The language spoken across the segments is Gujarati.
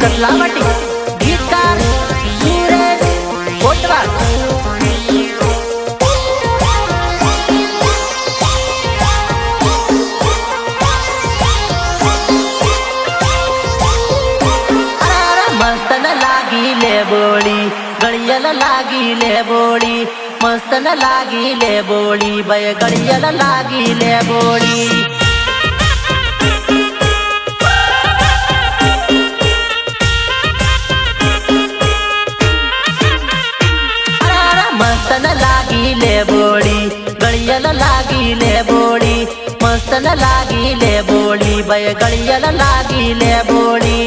कटलावटी गीतकार सूरज कोटवाल। मस्त न लागी ले बोली गड़ियल लागी ले बोली, मस्त न लागी ले बोली बय गड़ियल लागी ले बोली। मस्त न लागी ले बोली गड़ियल लागी ले बोली, मस्त न लागी ले बोली बय गड़ियल लागी ले बोली।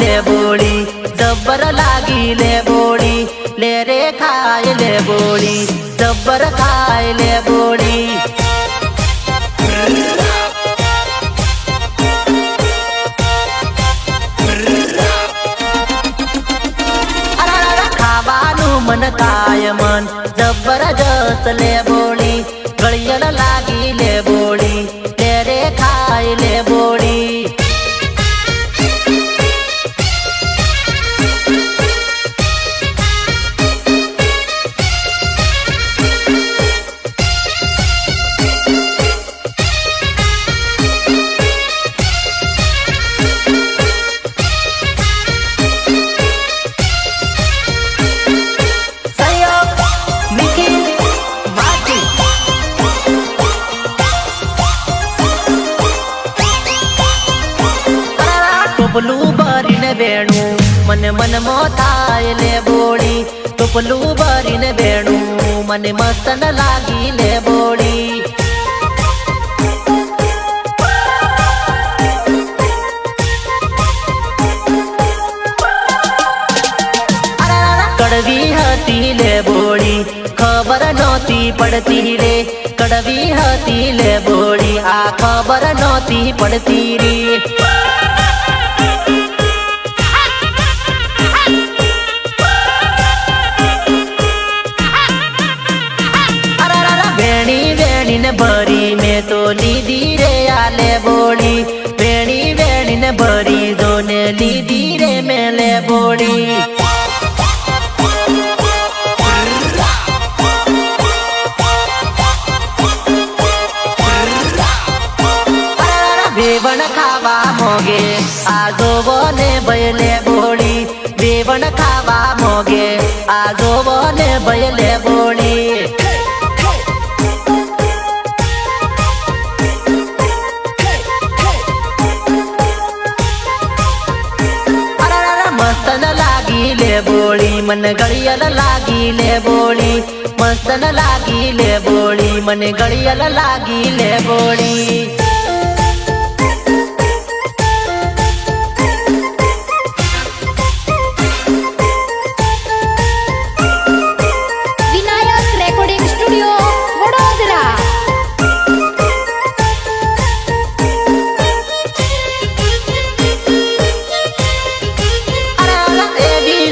ले बोली जब्बर लागी ले बोली, ले रे खाए ले बोली जब्बर खाए ले बोली। खावानु मन काय मन जबरदस्त ले बोली, गड़ियल लागी ले बोली ले रे खाए ले बोली। टोपलू भरीन बेणू मन मन मोथाय ले बोली, टोपलू भरीन बेणू मन मस्त न लागी ले बोली। कड़वी हती ले बोली खबर नोती पड़ती रे, कड़वी हती ले बोली आ खबर नोती पड़ती रे। न भरी में तो लीदी रे आले बोली, वेणी वेणी न भरी दोने लीदी रे में ले बोली। बेवन खावा मोगे आजो बने बैले बोली, बेवन खावा मोगे आजो बने बैले बोली। मस्त न लागी ले बोली मन गड़ियल लागी ले बोली, मस्त न लागी ले बोली मन गड़ियल लागी ले बोली। Vinayak recording studio Vadodara.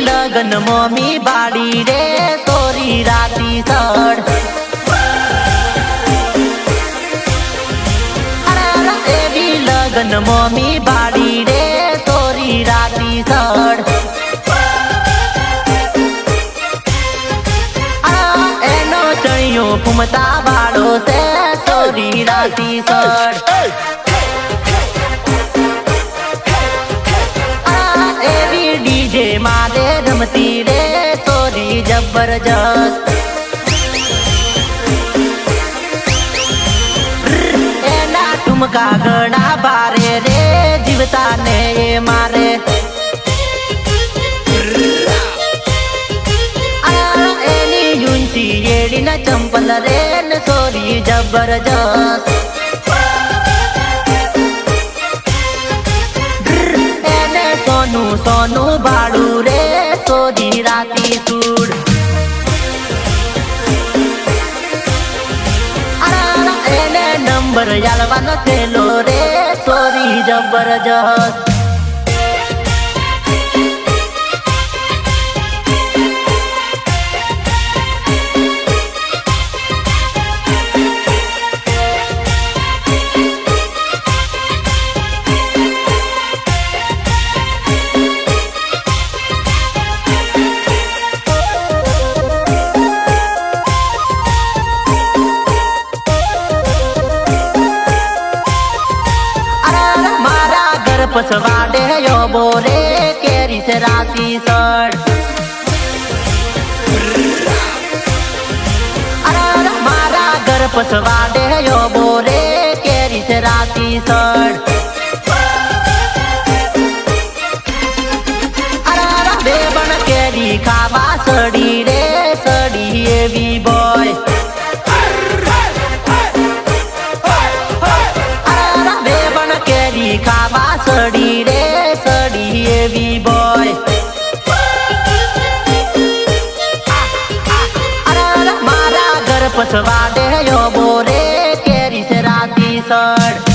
लगन मम्मी बाड़ी रे सोरी राती सड़, एवी लगन मम्मी बाड़ी रे सोरी राती सड़। एनो चढ़ियो फुमता बाड़ो से सोरी राती सड़। डीजे मारे रमती रे सोरी जबरदस्त, एना ठुमका गड़ा बारे रे जीवता ने ये मारे। एनी यूंची येड़ी न चंपल रे न सोरी जबरदस्त। सोनू सोनू बाड़ू रे सोरी राती सूड़, एने नंबर यालवा न थेलो रे सोरी जबरदस्त। પસવાડે યો બોરે કેરી છે રાતી સડ મારા ઘર પસવાડે યો બોરે કેરી છે રાતી સડ બેબણ કેરી ખાવા સડી રે સડી એવી બોય બેબણ કેરી ખાવા સડી રે સડી એવી બોય મારા ઘર પસવાડે યો બોરે કેરી છે રાતી સડ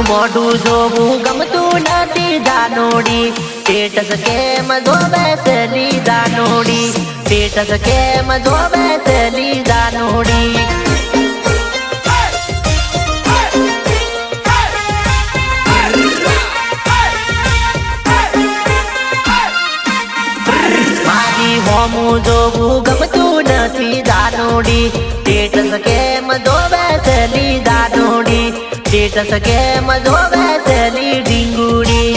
મોઢું જોવું ગમતું નથી જાનોડી સ્ટેટસ કેમ જોવે સલી જાનોડી સ્ટેટસ કેમ જોવે સલી જાનોડી મારી હોમું જોવું ગમતું નથી જાનોડી સ્ટેટસ કેમ જોવે સલી જાનોડી સ્ટેટસ કેમ જોવે સલી ઢીંગુડી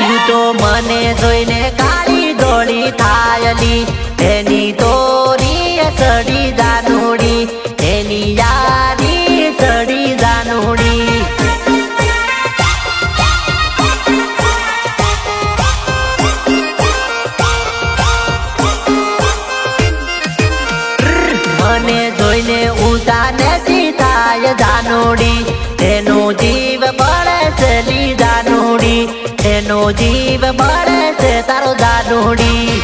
તું તો મને જોઈને કાળી દોડી થાયલી એની તોરી સડી જાનોડી એની યારી સડી જાનોડી મને જોઈને ઉતાને સીતાય જાનોડી એનો જીવ બળે સલી જાનોડી એનો જીવ બળે છે તારો જાનોડી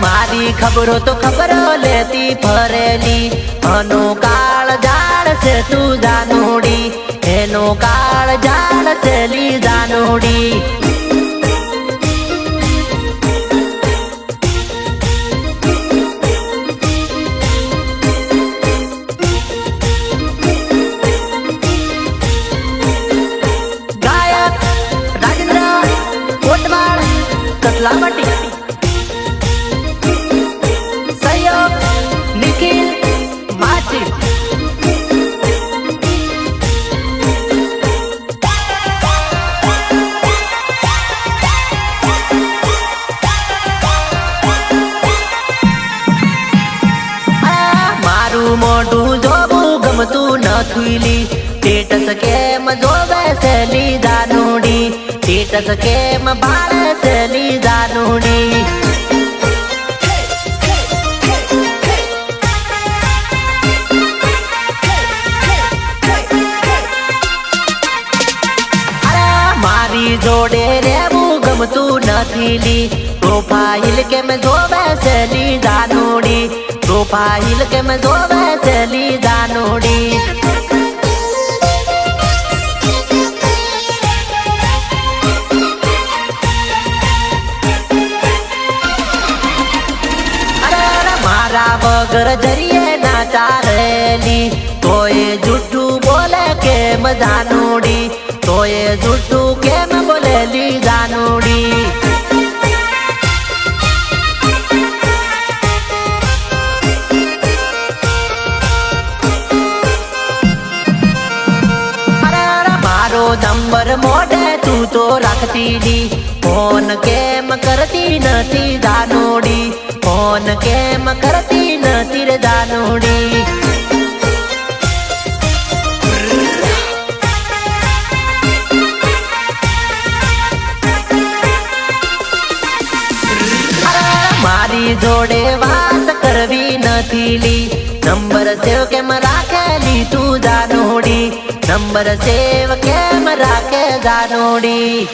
મારી ખબરો તો ખબરો લેતી ફરેલી અનો કાળ જાળ છે તું જાનોડી એનો કાળ જાળ સલી જાનોડી ગાયક રાજેન્દ્ર કોટવાડ કસલાવટી સહયોગ નિખિલ માછી મોઢું જોવું ગમતું નથુલી સ્ટેટસ કેમ જોવે સલી જાનોડી સ્ટેટસ કેમ ભાળે સલી જાનોડી મારી જોડે રહેવું ગમતું નથી પ્રોફાઇલ કેમ જોવે સલી જાનોડી પ્રોફાઇલ કેમ જોવે સલી જાનોડી મારા વગર જરીએ ના ચાલેલી તોય જૂઠું બોલે કેમ જાનોડી તોય જૂઠું કેમ બોલેલી જાનોડી નંબર મોઢે તું તો રાખતી ફોન કેમ કરતી નથી જાનોડી ફોન કેમ કરતી નથી રે જાનોડી મારી જોડે વાત કરવી નથી નંબર સેવ કેમ રાખેલી તું જાનોડી નંબર નંબર સેવ કેમ રાખે જાનોડી.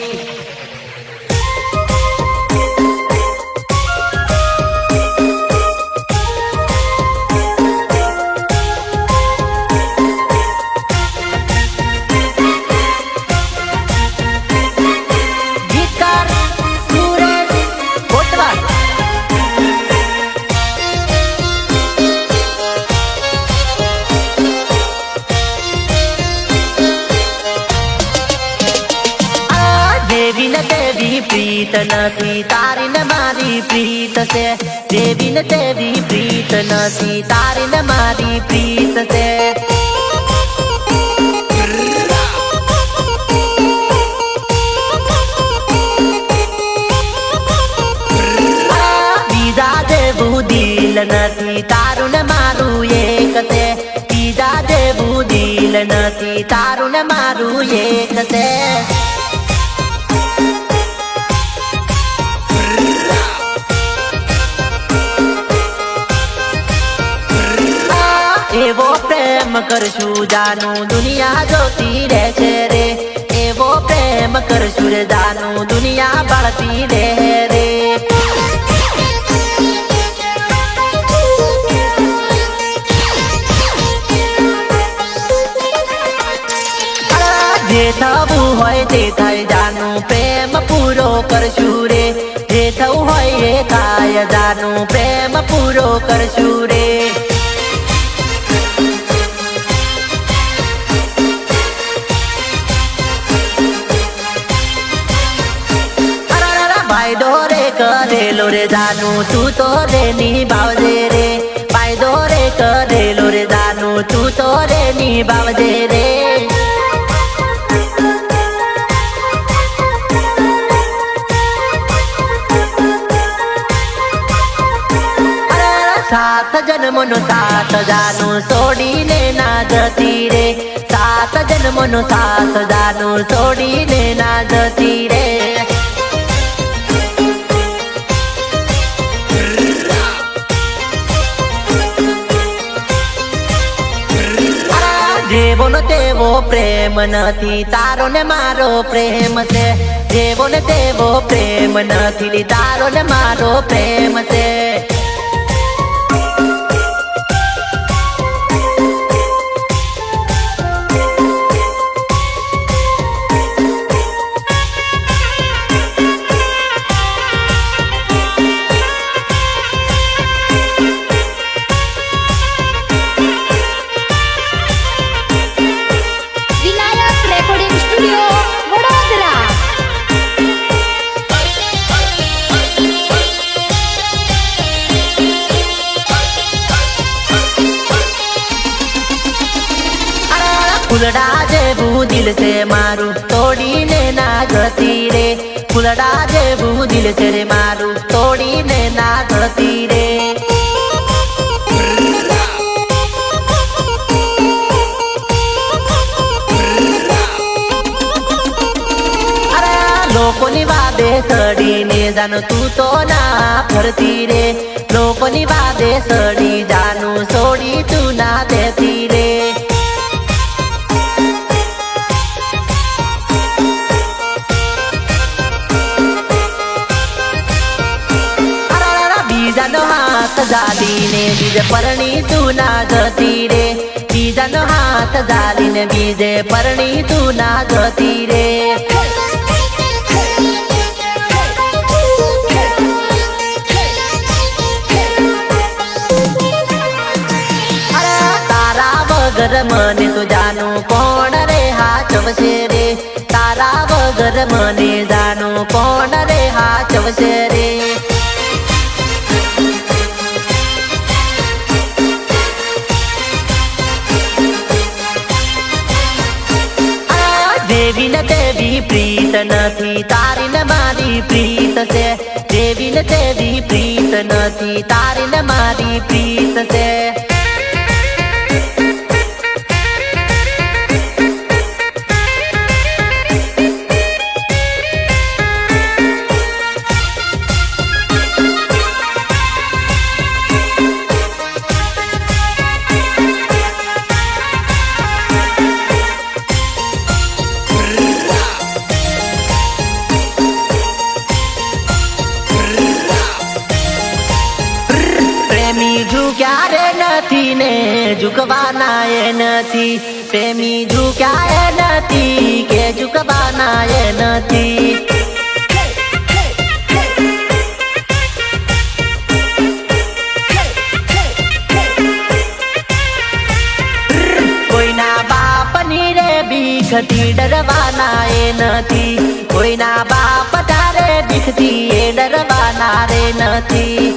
ગીતકાર સુરેશ કોટવાલ. દેવી ને દેવી પ્રીત નથી તારી ને મારી પ્રીત છે. દેવી ને દેવી પ્રીત નથી તારી ને મારી પ્રીત છે. બીજા જેવું દિલ નથી તારું ને મારું એક છે. બીજા જેવું દિલ નથી તારું ને મારું એક છે. એવો પ્રેમ કરશું જાનું દુનિયા જોતી રહેશે રે. એવો પ્રેમ કરશું રે જાનું દુનિયા બાળતી રહે રે. જે થવું હોય તે થાય જાનું પ્રેમ પૂરો કરશું રે. જે થવું હોય એ થાય જાનું પ્રેમ પૂરો કરશું રે. વાયદો રે કરેલો રે જાનું તું તો રે નિભાવજે રે. વાયદો રે કરેલો રે જાનું તું તો રે નિભાવજે રે. સાત જન્મનો સાત જાનું છોડીને ના જતી રે. સાત જન્મનો સાત જાનું છોડીને ના જતી રે. જેવો ને તેવો પ્રેમ નથી તારો ને મારો પ્રેમ છે. જેવો ને તેવો પ્રેમ નથી તારો ને મારો પ્રેમ છે. Vinayak recording studio Vadodara. ફૂલડા જેવું દિલ છે મારું તોડીને ના જતી રે. ફૂલડા જેવું દિલ છે રે મારું તોડીને ના જતી રે. લોકોની વાદે સડીને જાનું તું તો ના ફરતી રે. લોકોની વાદે સડી જાનું છોડી તું ના દેતી રે. બીજાનો હાથ ઝાલીને બીજે પરણી તું ના જતી રે. બીજાનો હાથ ઝાલીને બીજે પરણી તું ના જતી રે. વગર મને તો જાનું કોણ રે હાચવશે રે. તારા વગર મને જાનું કોણ રે હાચવશે રે. દેવી ને દેવી પ્રીત નથી તારી ને મારી પ્રીત છે. દેવી ને દેવી પ્રીત નથી તારી ને મારી પ્રીત છે. ઝુકવાના એ નથી, પ્રેમી ઝુક્યા એ નથી, કે ઝુકવાના એ નથી. કોઈના બાપની રે ભીખથી ડરવાના એ નથી, કોઈના બાપ તારે ભીખથી એ ડરવાના રે નથી.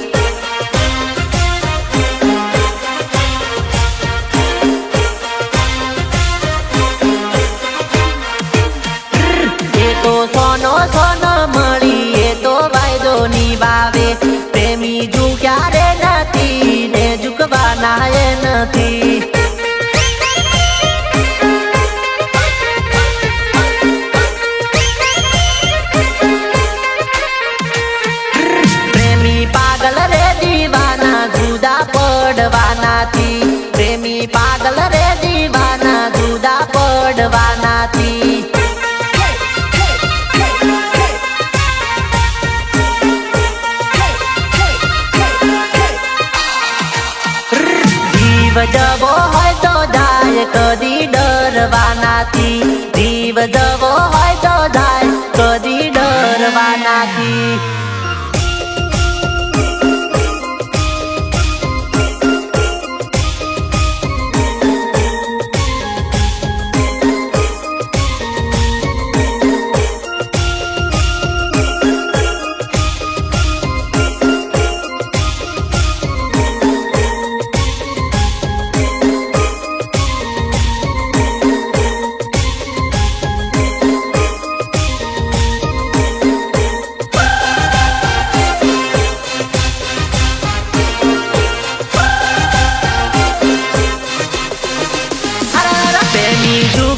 સોનો સોનો મળી એ તો વાયદો નિભાવે, પ્રેમી ઝુક્યા રે નથી ને ઝુકવાના એ નથી. પ્રેમી પાગલ રે દીવાના જુદા પડવાનાથી, પ્રેમી પાગલ રે દીવાના જુદા પડવાનાથી. જીવ જવો હોય તો જાય કદી ડરવાનાથી, જીવ જવો હોય તો જાય કદી ડરવાનાથી.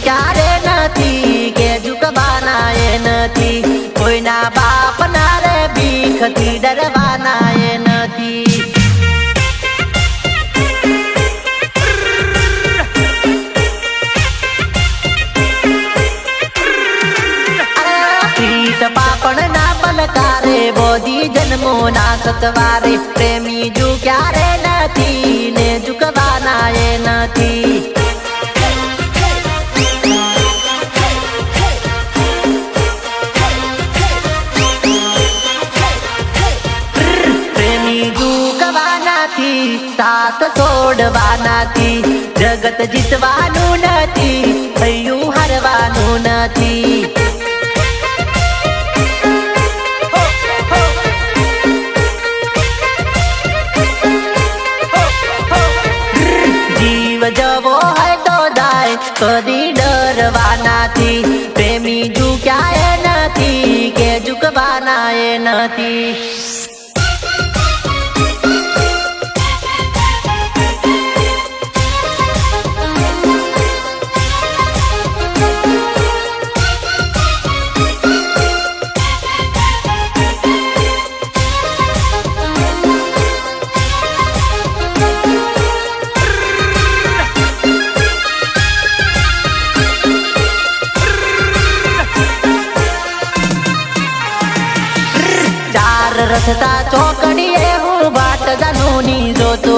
ક્યારે નથી કે ઝુકવાના એ નથી, કોઈના બાપના રે ભીખથી ડરવાના એ નથી. પ્રીત પાપણ ના પલકારે બોધી જન્મો ના સતવારે, પ્રેમી ઝુક્યા રે નથી ને ઝુકવાના એ નથી. સાથ છોડવાનાથી, જગત જીતવાનું નથી, થયું હારવાનું નથી. જીવ જવો હોય તો જાય કદી ડરવાનાથી, પ્રેમી ઝુક્યા એ નથી કે ઝુકવાના એ નથી. રસ્તા ચોકડીએ હું વાટ જાનુની જોતો,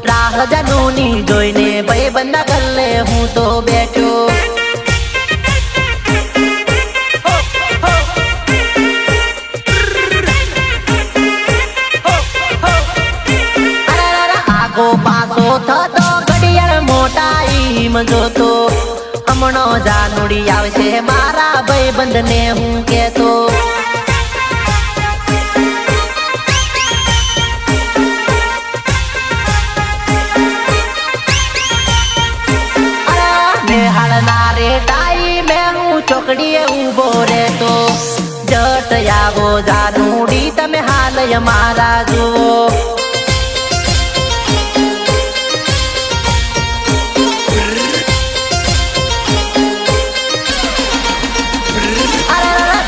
રાહ જાનુની જોઈને ભાઈ બંધા ગલ્લે હું તો બેઠો. આગો પાછો થતો ઘડિયાળ મોટાઈમ જોતો, હમણો જાનુડી આવશે મારા ભાઈ બંધને હું કેતો. ચોકડીએ ઉભો રહેતો, જટ આવો જાનુડી તમે હાલ મારા જુઓ.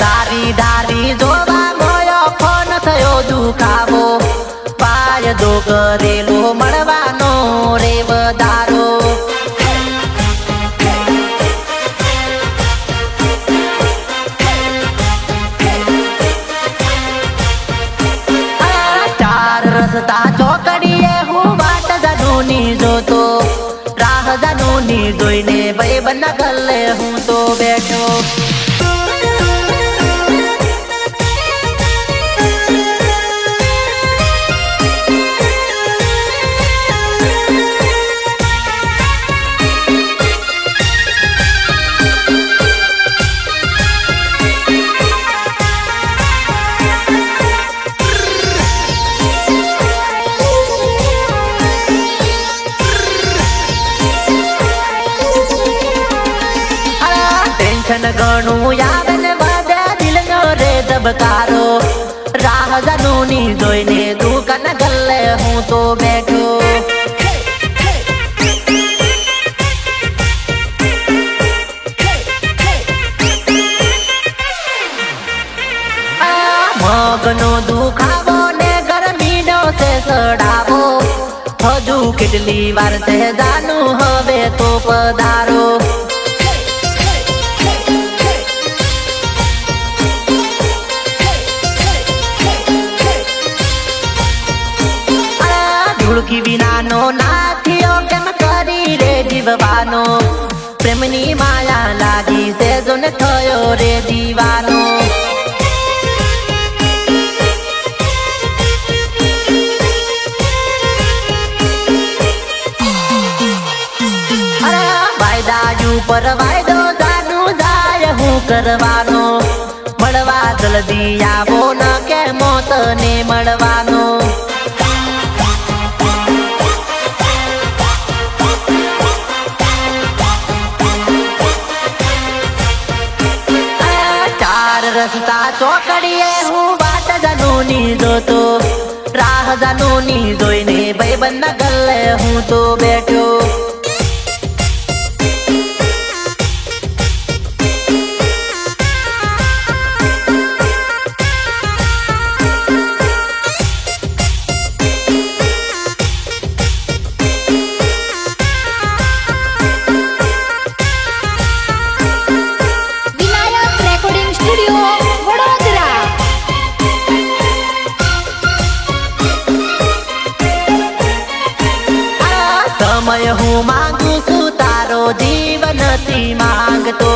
ધારી ધારી જોવા મોયો ફોન થયો દુખાવો, વાયદો કરેલો મળવાનો રે વધારો. રસ્તા ચોકડીએ હું વાટ જાનુની જોતો, જોઈને ભાઈબંધના ગલ્લે હું તો બેઠો. ઘણું આવે ને બધા દિલનો રે ધબકારો. રાહ જાનુની જોઈને દુકાન ગલ્લે હું તો બેઠો. મગનો દુખાવો ને ગરમીનો છે સડાવો. હજુ કેટલી વાર છે જાનું હવે તો પધારો. ધૂળકી વિનાનો નાથીઓ કેમ કરી રે જીવવાનો. પ્રેમની માયા લાગી છે જોને થયો રે દીવાનો. વાયદા ઉપર વાયદો જાનું જાય હું કરવાનો. મળવા જલ્દી આવો ન કે મોતને મળવાનો. રસ્તા ચોકડીએ હું વાટ જાનુની જોતો. રાહ જાનુની જોઈને ભાઈબંધના ગલ્લે હું તો બેઠો. Vinayak recording studio Vadodara. સમય હું માંગુ છું તારો જીવ નથી માંગતો.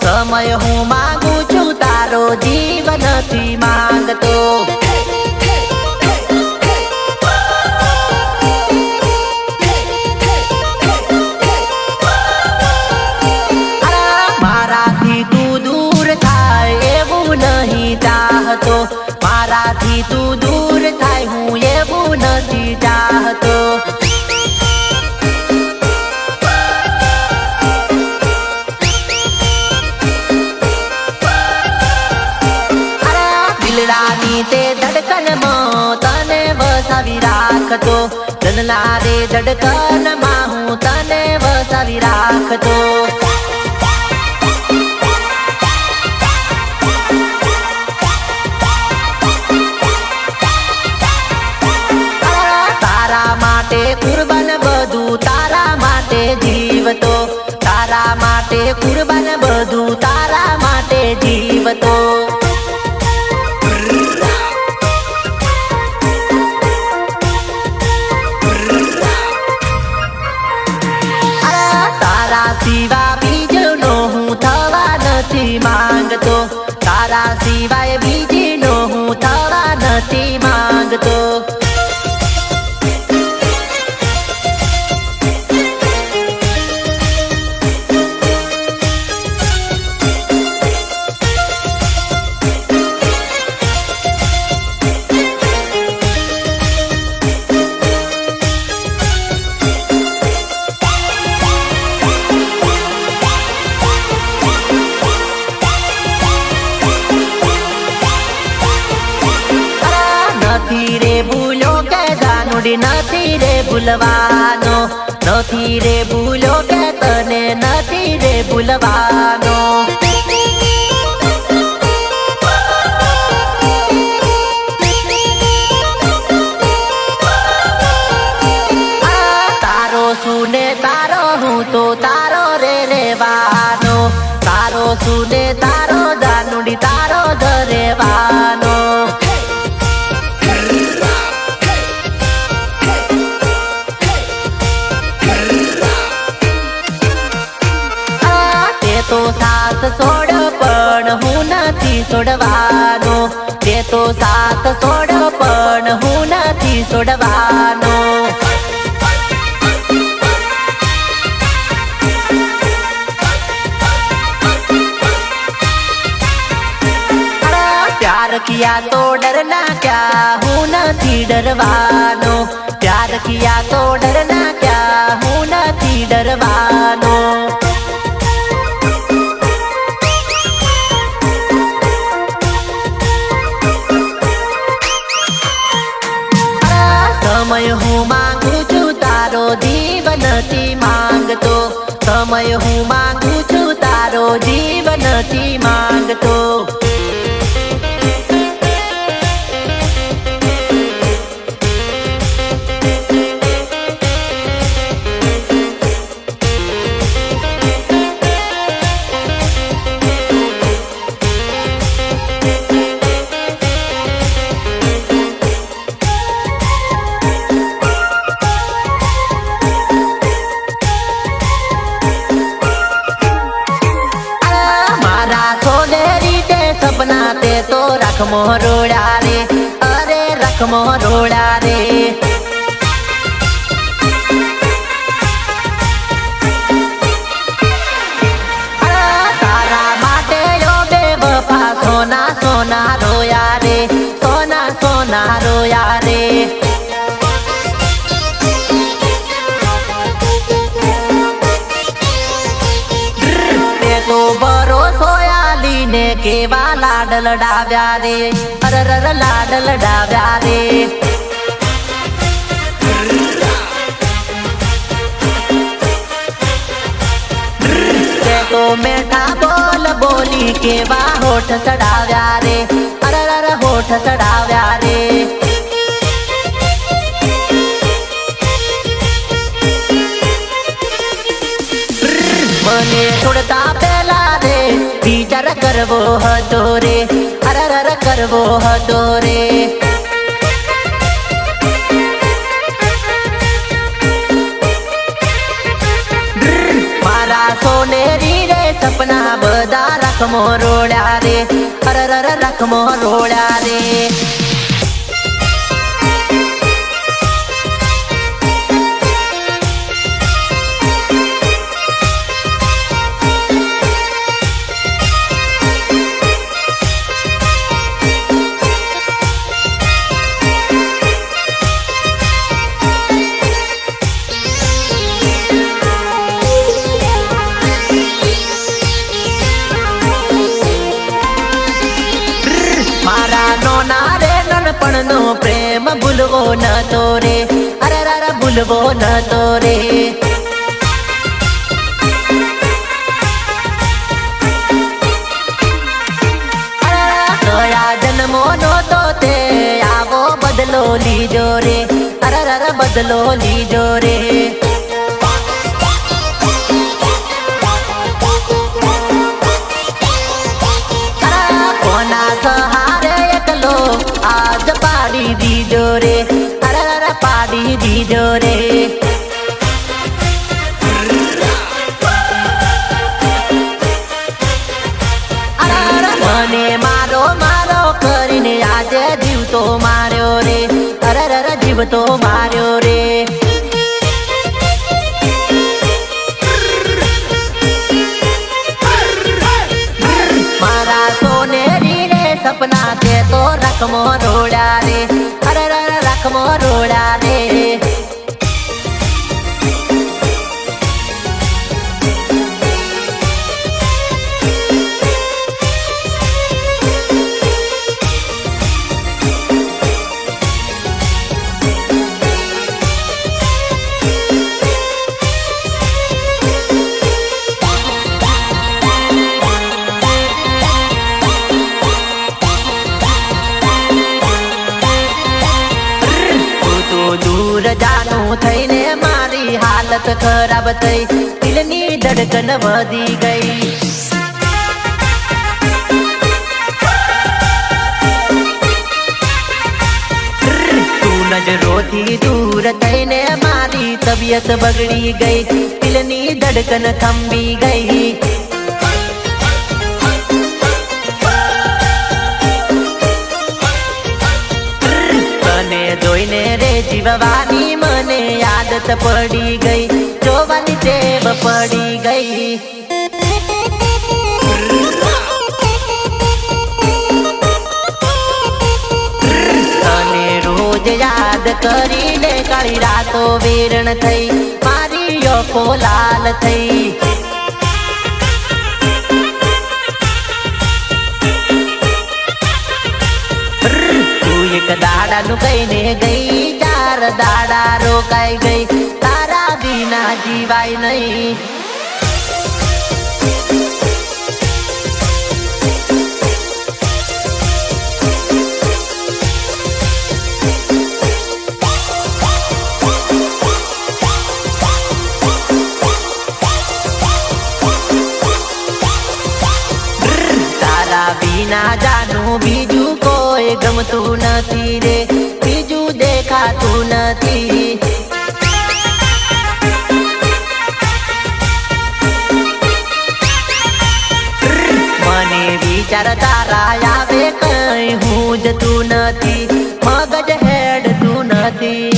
સમય હું માંગુ છું તારો જીવ નથી માંગતો. મારાથી તું દૂર થાય એવું નહીં ચાહતો. મારાથી તું દૂર થાય હું એવું નથી ચાહતો. દિલડાની તે ધડકનમાં તને વસાવી રાખતો. દિલના રે ધડકનમાં હું તને વસાવી રાખતો. તારા માટે કુરબાન બધું તારા માટે જીવતો. તારા માટે કુરબાન બધું તારા માટે જીવતો. તારા સિવા બીજનો હું થવા નથી માંગતો. તારા સિવાય બીજીનો હું થવા નથી માંગતો. નથી રે ભૂલો કે જાનુડી નથી રે ભૂલવાનો. નથી રે ભૂલો કે તને નથી રે ભૂલવાનો. તારો સુને તારો હું તો તારો રે રેવાનો. તારો સુને તારો જાનુડી તારો જ રેવાનો. સાથ છોડ પણ હું નથી છોડવાનો તે તો સાથ છોડ પણ હું નથી છોડવાનો प्यार किया तो डरना क्या हूँ नहीं डरवानो प्यार किया तो डरना क्या हूँ नहीं डरवानो समय हूँ मांगू छू तारो जीवन थी मांगतो समय हूँ मांगू छू तारो जीवन थी मांगतो सपना ते तो रख मोरोड़ा रे अरे रख मोरोड़ा रे तारा माटे यो बेवफा सोना सोना रोया रे सोना सोना रोया रे तो भरोसो ने केवा लाड लडाव्या रे अरर लाड लडाव्या रे तो मेठा बोल बोली केवा होठ सडाव्या रे अरर होठ सडाव्या रे मने छोड़ता पेला रे विचार करवो हतो रे अरर करवो हतो रे मारा सोनेरी रे सपना बदा रख मोरोड़ा रे अरर रख मोरोड़ा रे नो प्रेम भूलवो न तो रे अरर भूलवो न तो रे नया जन्मो नो तो ते आवो बदलो लीजो रे अरर बदलो लीजो रे कोना सहारे एकलो आज पाड़ी दीजो रे अरर पाड़ी दीजो रे मने मारो मारो करीने आज जीव तो मार्यो रे अरर जीव तो मार्यो रे मारा सोनेरी रे सपना के तो रख मोरोड़ा रे अरर रख मोरोड़ा रे दूर जानो थईने मारी हालत खराब थई दिलनी धड़कन वधी गई तू नजरों थी दूर थईने मारी तबीयत बगड़ी गई दिलनी धड़कन थंभी गई જીવવાની મને આદત પડી ગઈ, જોવાની ટેવ પડી ગઈ. તને રોજ યાદ કરીને કાળી રાતો વેરણ થઈ, મારી આંખો લાલ થઈ. તું એક દાડાનું કહીને ગઈ, 4 દાડા રોકાઈ ગઈ, તારા વિના જીવાય નહીં. તારા વિના જાનું બીજું કોઈ ગમતું નથી રે, બીજું દેખાતું નથી. મને વિચાર તારા આવે કઈ હું જતું નથી, મગજ હેડતું નથી.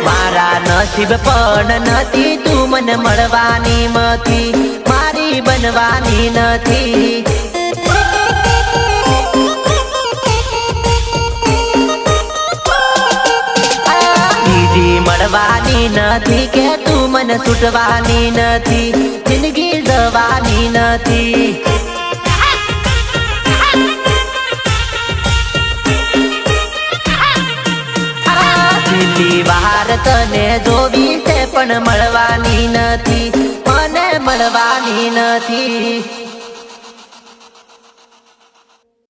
મારા નસીબ પણ નથી, તું મને મળવાની નથી, મારી બનવાની નથી. બીજી મળવાની નથી કે તું મને છૂટવાની નથી, જિંદગી જવાની નથી. છેલ્લી વાર તને જોવી છે પણ મળવાની નથી, મને મળવાની નથી.